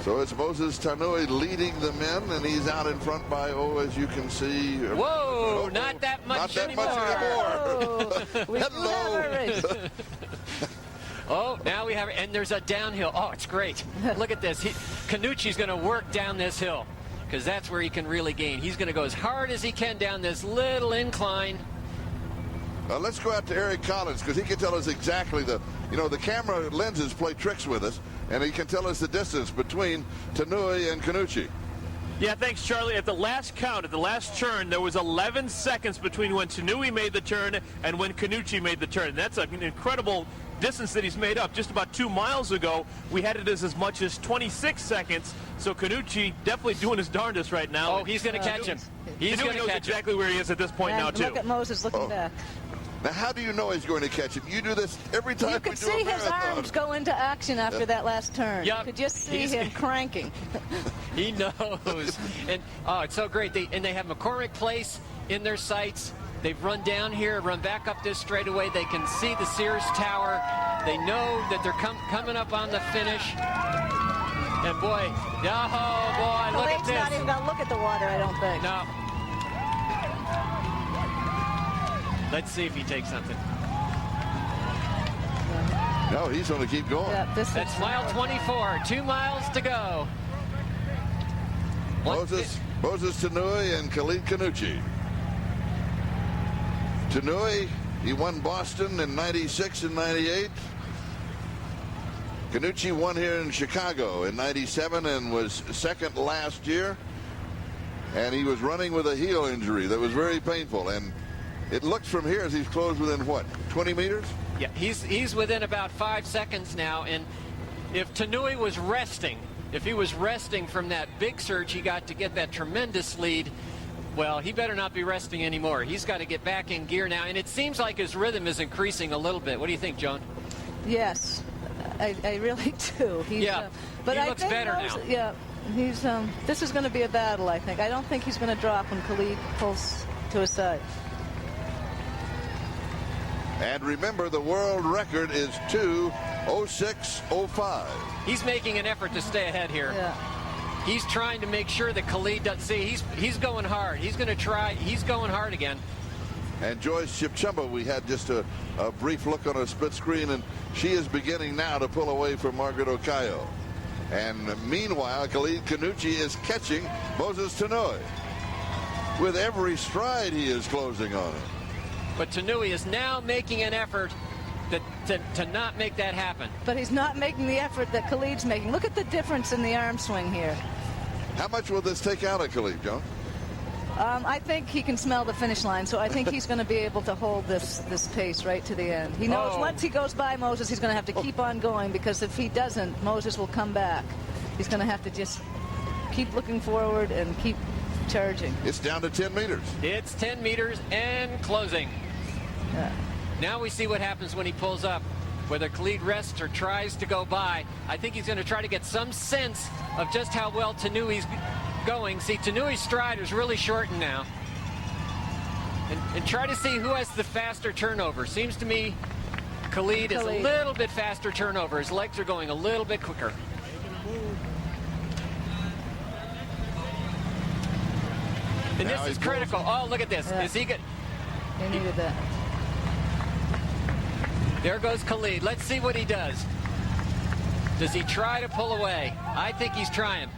So it's Moses Tanui leading the men, and he's out in front by, as you can see. Whoa, not that much anymore. Hello. Oh, now we have, and there's a downhill. Oh, it's great. Look at this. Khannouchi's going to work down this hill because that's where he can really gain. He's going to go as hard as he can down this little incline. Let's go out to Eric Collins because he can tell us exactly the camera lenses play tricks with us, and he can tell us the distance between Tanui and Khannouchi. Yeah, thanks, Charlie. At the last count, at the last turn, there was 11 seconds between when Tanui made the turn and when Khannouchi made the turn. That's an incredible distance that he's made up. Just about 2 miles ago, we had it as much as 26 seconds. So Khannouchi definitely doing his darndest right now. Oh, he's going to catch him. He's going to knows catch exactly where he is at this point now, too. Look at Moses looking back. Now, how do you know he's going to catch him? You do this every time. You could see his arms go into action after that last turn. Yep. You could just see him cranking. He knows. And it's so great. They have McCormick Place in their sights. They've run down here, run back up this straightaway. They can see the Sears Tower. They know that they're coming up on the finish. And boy, look at this. Not even going to look at the water, I don't think. No. Let's see if he takes something. No, he's going to keep going. Yeah, that's mile 24. 2 miles to go. Moses Tanui and Khalid Khannouchi. Tanui, he won Boston in '96 and '98. Khannouchi won here in Chicago in '97 and was second last year. And he was running with a heel injury that was very painful. And it looks from here as he's closed within, what, 20 meters? Yeah, he's within about 5 seconds now. And if Tanui was resting, if he was resting from that big surge he got to get that tremendous lead, well, he better not be resting anymore. He's got to get back in gear now. And it seems like his rhythm is increasing a little bit. What do you think, Joan? Yes, I really do. But he looks better now. Yeah, this is going to be a battle, I think. I don't think he's going to drop when Khalid pulls to his side. And remember, the world record is 2:06:05. He's making an effort to stay ahead here. Yeah. He's trying to make sure that Khalid doesn't see. He's going hard. He's going to try. He's going hard again. And Joyce Chipchumba, we had just a brief look on a split screen, and she is beginning now to pull away from Margaret Okayo. And meanwhile, Khalid Khannouchi is catching Moses Tanui. With every stride, he is closing on him. But Tanui is now making an effort to not make that happen. But he's not making the effort that Khalid's making. Look at the difference in the arm swing here. How much will this take out of Khalid, Joan? I think he can smell the finish line, so I think he's going to be able to hold this pace right to the end. He knows once he goes by Moses, he's going to have to keep on going, because if he doesn't, Moses will come back. He's going to have to just keep looking forward and keep charging. It's down to 10 meters. It's 10 meters and closing. Yeah. Now we see what happens when he pulls up, whether Khalid rests or tries to go by. I think he's going to try to get some sense of just how well Tanui's going. See, Tanui's stride is really shortened now. And try to see who has the faster turnover. Seems to me Khalid is a little bit faster turnover. His legs are going a little bit quicker. And this is critical. Oh, look at this. Yeah. Is he good? He needed that. There goes Khalid. Let's see what he does. Does he try to pull away? I think he's trying.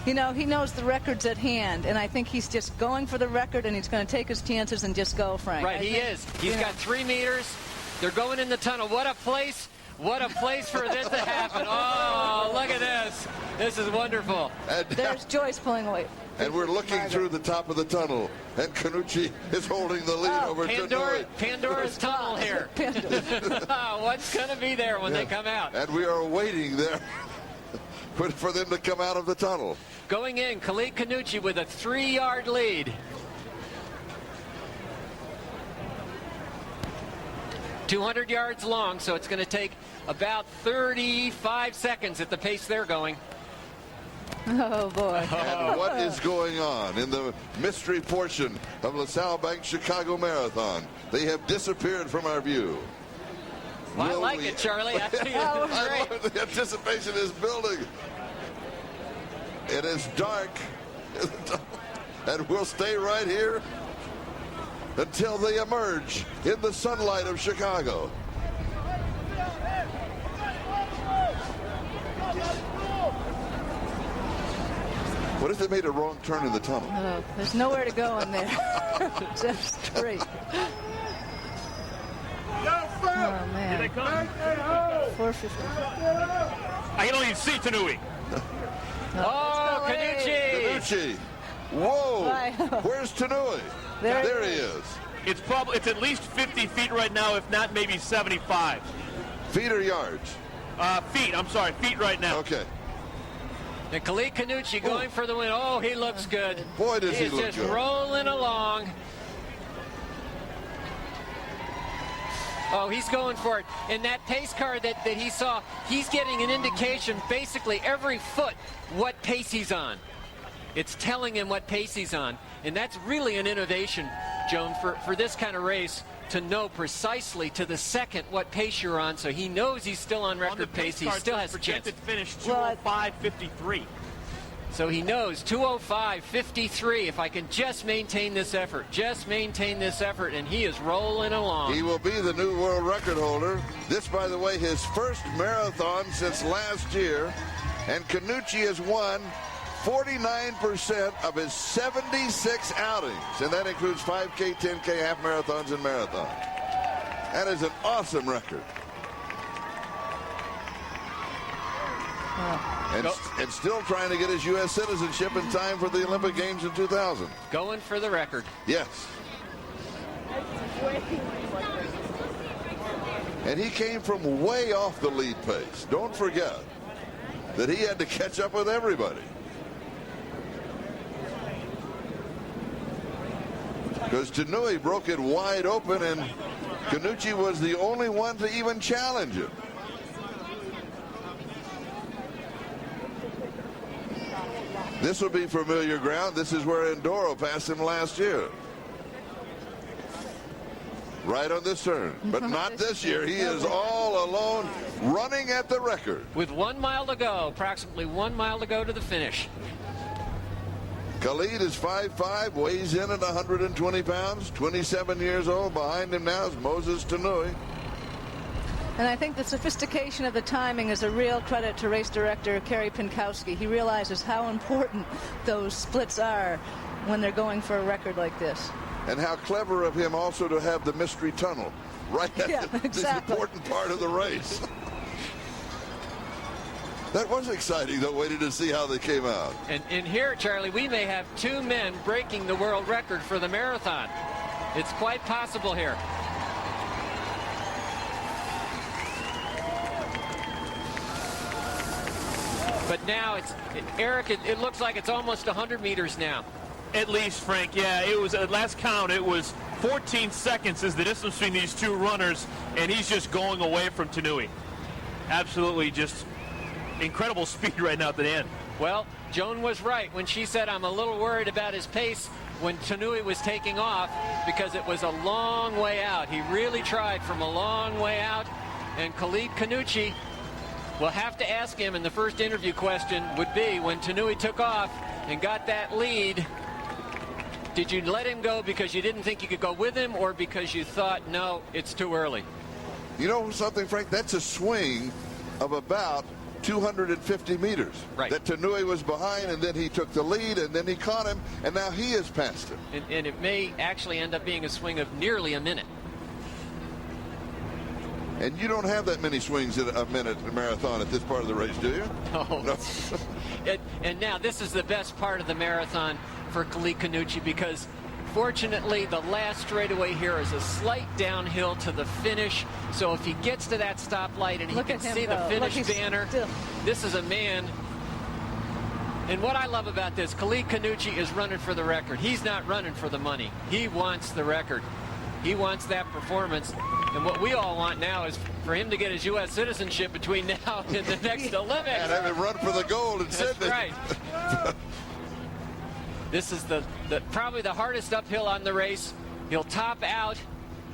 You know, he knows the record's at hand, and I think he's just going for the record, and he's going to take his chances and just go, Frank. Right, he is. He's got 3 meters. They're going in the tunnel. What a place. What a place for this to happen. Oh, look at this. This is wonderful. There's Joyce pulling away. And we're looking through the top of the tunnel, and Khannouchi is holding the lead over Pandora's tunnel here. What's going to be there when they come out? And we are waiting there for them to come out of the tunnel. Going in, Khalid Khannouchi with a 3-yard lead. .200 yards long, so it's going to take about 35 seconds at the pace they're going. Oh, boy. And what is going on in the mystery portion of LaSalle Bank Chicago Marathon? They have disappeared from our view. Well, I like it, Charlie. I think it's I great. love the anticipation is building. It is dark. And we'll stay right here until they emerge in the sunlight of Chicago. What if they made a wrong turn in the tunnel? Oh, there's nowhere to go in there. Just straight. Oh, man. Here they come. 450. I can only see Tanui. Oh, Khannouchi. Khannouchi. Whoa. Bye. Where's Tanui? There he is. It's at least 50 feet right now, if not maybe 75. Feet or yards? Feet. I'm sorry, feet right now. Okay. And Khalid Khannouchi going for the win. Oh, he looks good. Boy, does he He's look just good. rolling along. Oh, he's going for it. In that pace car that he saw, he's getting an indication basically every foot what pace he's on. It's telling him what pace he's on. And that's really an innovation, Joan, for this kind of race, to know precisely to the second what pace you're on, so he knows he's still on record pace. He still has a chance. Projected finish 2:05.53. So he knows 2:05.53. If I can just maintain this effort, and he is rolling along. He will be the new world record holder. This, by the way, his first marathon since last year. And Khannouchi has won 49% of his 76 outings. And that includes 5K, 10K, half marathons, and marathons. That is an awesome record. And still trying to get his U.S. citizenship in time for the Olympic Games in 2000. Going for the record. Yes. And he came from way off the lead pace. Don't forget that he had to catch up with everybody. Because Tanui broke it wide open, and Khannouchi was the only one to even challenge him. This will be familiar ground. This is where Ondoro passed him last year. Right on this turn. But not this year. He is all alone, running at the record. With 1 mile to go, approximately 1 mile to go to the finish. Khalid is 5'5", weighs in at 120 pounds, 27 years old. Behind him now is Moses Tanui. And I think the sophistication of the timing is a real credit to race director Kerry Pinkowski. He realizes how important those splits are when they're going for a record like this. And how clever of him also to have the mystery tunnel right at the important part of the race. That was exciting, though, waiting to see how they came out. And here, Charlie, we may have two men breaking the world record for the marathon. It's quite possible here. But now Eric, it looks like it's almost 100 meters now. At least, Frank. Yeah, it was at last count. It was 14 seconds is the distance between these two runners, and he's just going away from Tanui. Absolutely, just incredible speed right now at the end. Well, Joan was right when she said I'm a little worried about his pace when Tanui was taking off, because it was a long way out. He really tried from a long way out, and Khalid Khannouchi, we'll have to ask him, and the first interview question would be, when Tanui took off and got that lead, did you let him go because you didn't think you could go with him, or because you thought, no, it's too early? You know something, Frank? That's a swing of about 250 meters. Right. That Tanui was behind, and then he took the lead, and then he caught him, and now he has passed him. And it may actually end up being a swing of nearly a minute. And you don't have that many swings in a minute in a marathon at this part of the race, do you? No. And now this is the best part of the marathon for Khalid Khannouchi, because fortunately the last straightaway here is a slight downhill to the finish. So if he gets to that stoplight and he can see the finish banner, this is a man. And what I love about this, Khalid Khannouchi is running for the record. He's not running for the money. He wants the record. He wants that performance. And what we all want now is for him to get his U.S. citizenship between now and the next Olympics. And have him run for the gold in Sydney. That's right. This is the probably the hardest uphill on the race. He'll top out,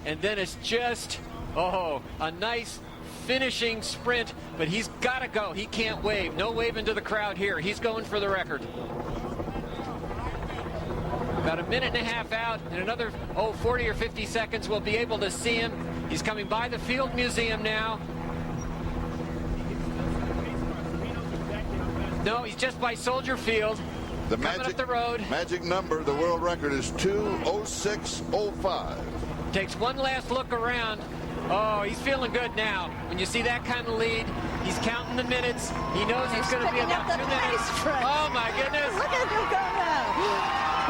and then it's just, a nice finishing sprint, but he's got to go. He can't wave. No waving to the crowd here. He's going for the record. About a minute and a half out, in another 40 or 50 seconds, we'll be able to see him. He's coming by the Field Museum now. No, he's just by Soldier Field. The coming up the road. Magic number, the world record is 2:06:05. Takes one last look around. Oh, he's feeling good now. When you see that kind of lead, he's counting the minutes. He knows he's going to be about 2 minutes. Oh, my goodness. Look at him go now.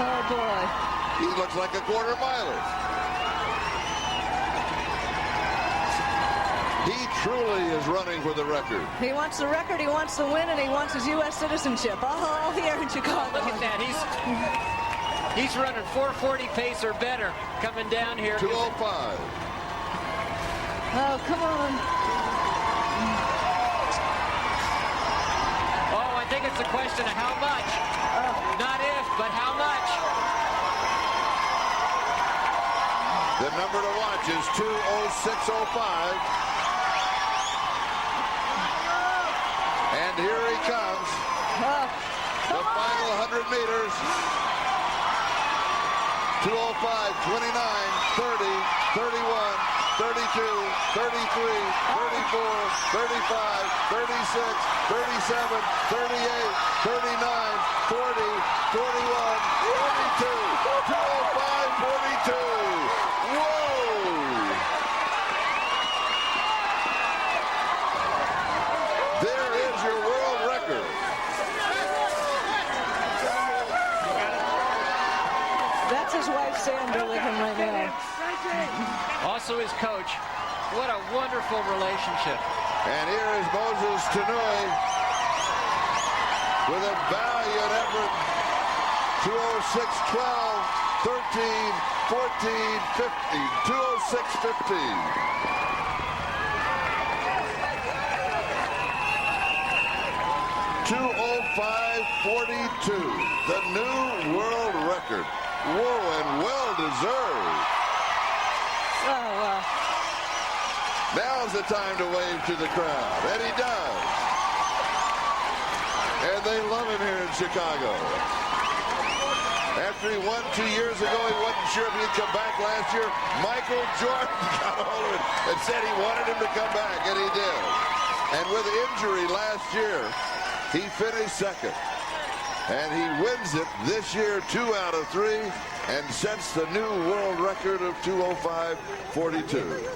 Oh, boy. He looks like a quarter miler. He truly is running for the record. He wants the record, he wants the win, and he wants his U.S. citizenship. All here in Chicago. Look at that. He's running 4:40 pace or better coming down here. 2:05. Oh, come on. Oh, I think it's a question of how much. Not if, but how much. The number to watch is 2:06:05. And here he comes. The final 100 meters. 2:05, 29, 30, 31, 32, 33, 34, 35, 36, 37, 38, 39, 40, 41, 42, 2:05, 42. Whoa! There is your world record. That's his wife, Sandra, with him right now. Also his coach. What a wonderful relationship. And here is Moses Tanui with a valiant effort. 2:06:12, 13, 14, 15, 2:06:15. .2:05:42, the new world record. Whoa, and well deserved. Oh, well. Now's the time to wave to the crowd, and he does. And they love him here in Chicago. After he won 2 years ago, he wasn't sure if he'd come back last year. Michael Jordan got a hold of it and said he wanted him to come back, and he did. And with injury last year, he finished second. And he wins it this year, 2 out of 3, and sets the new world record of 2:05:42.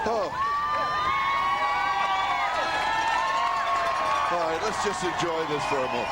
Oh. All right, let's just enjoy this for a moment.